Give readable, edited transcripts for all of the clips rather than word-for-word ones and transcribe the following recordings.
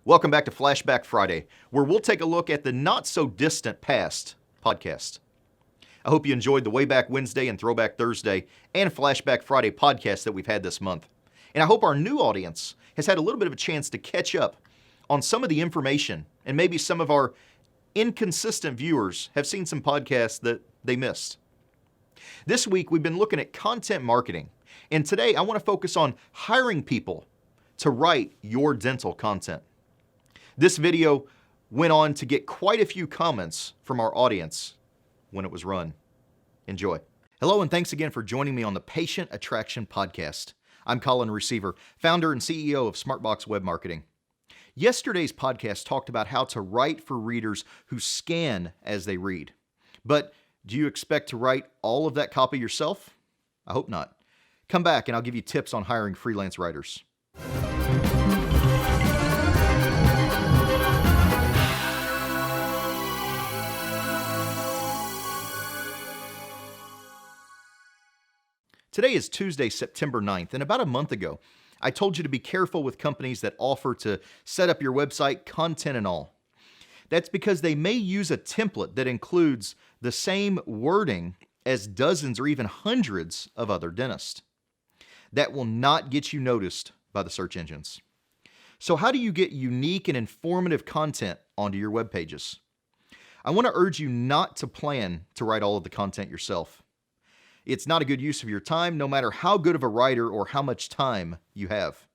Welcome back to Flashback Friday, where we'll take a look at the not-so-distant past podcast. I hope you enjoyed the Way Back Wednesday and Throwback Thursday and Flashback Friday podcasts that we've had this month. And I hope our new audience has had a little bit of a chance to catch up on some of the information, and maybe some of our inconsistent viewers have seen some podcasts that they missed. This week, we've been looking at content marketing, and today I want to focus on hiring people to write your dental content. This video went on to get quite a few comments from our audience when it was run. Enjoy. Hello, and thanks again for joining me on the Patient Attraction Podcast. I'm Colin, founder and CEO of SmartBox Web Marketing. Yesterday's podcast talked about how to write for readers who scan as they read. But do you expect to write all of that copy yourself? I hope not. Come back and I'll give you tips on hiring freelance writers. Today is Tuesday, September 9th, and about a month ago, I told you to be careful with companies that offer to set up your website, content and all. That's because they may use a template that includes the same wording as dozens or even hundreds of other dentists. That will not get you noticed by the search engines. So how do you get unique and informative content onto your web pages? I want to urge you not to plan to write all of the content yourself. It's not a good use of your time, no matter how good of a writer or how much time you have.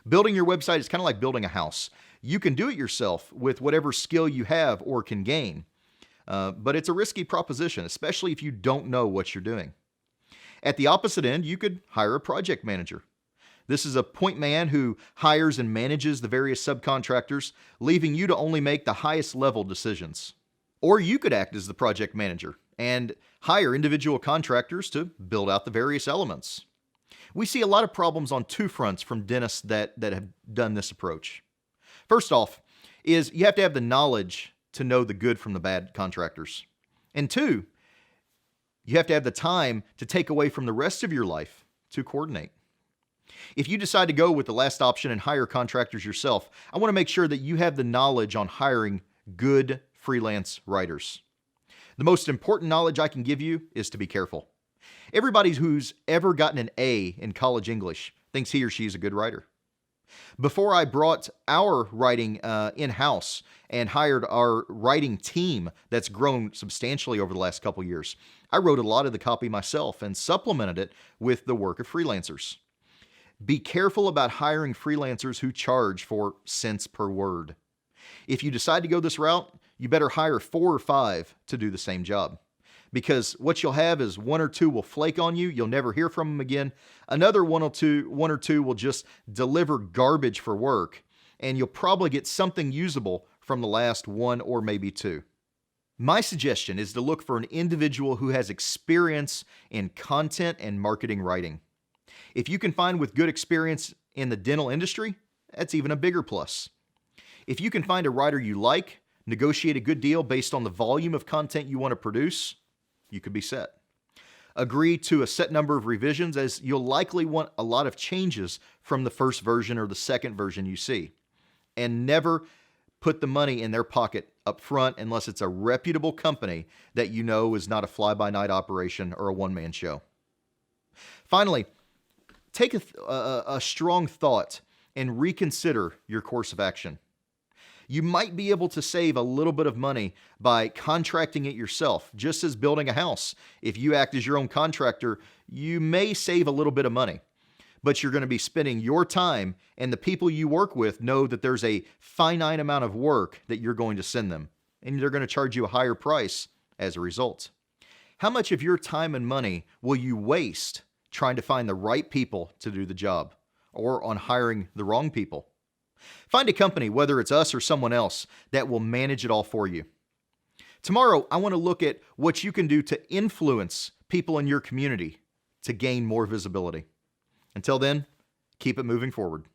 Building your website is kind of like building a house. You can do it yourself with whatever skill you have or can gain, but it's a risky proposition, especially if you don't know what you're doing. At the opposite end, you could hire a project manager. This is a point man who hires and manages the various subcontractors, leaving you to only make the highest level decisions. Or you could act as the project manager and hire individual contractors to build out the various elements. We see a lot of problems on two fronts from dentists that have done this approach. First off is you have to have the knowledge to know the good from the bad contractors. And two, you have to have the time to take away from the rest of your life to coordinate. If you decide to go with the last option and hire contractors yourself, I want to make sure that you have the knowledge on hiring good freelance writers. The most important knowledge I can give you is to be careful. Everybody who's ever gotten an A in college English thinks he or she is a good writer. Before I brought our writing in-house and hired our writing team that's grown substantially over the last couple years, I wrote a lot of the copy myself and supplemented it with the work of freelancers. Be careful about hiring freelancers who charge for cents per word. If you decide to go this route, you better hire 4 or 5 to do the same job. Because what you'll have is 1 or 2 will flake on you. You'll never hear from them again. Another 1 or 2 will just deliver garbage for work. And you'll probably get something usable from the last 1 or maybe 2. My suggestion is to look for an individual who has experience in content and marketing writing. If you can find with good experience in the dental industry, that's even a bigger plus. If you can find a writer you like, negotiate a good deal based on the volume of content you want to produce, you could be set. Agree to a set number of revisions, as you'll likely want a lot of changes from the first version or the second version you see. And never put the money in their pocket up front unless it's a reputable company that you know is not a fly-by-night operation or a one-man show. Finally, take a strong thought and reconsider your course of action. You might be able to save a little bit of money by contracting it yourself, just as building a house. If you act as your own contractor, you may save a little bit of money, but you're going to be spending your time, and the people you work with know that there's a finite amount of work that you're going to send them, and they're going to charge you a higher price as a result. How much of your time and money will you waste trying to find the right people to do the job, or on hiring the wrong people? Find a company, whether it's us or someone else, that will manage it all for you. Tomorrow, I want to look at what you can do to influence people in your community to gain more visibility. Until then, keep it moving forward.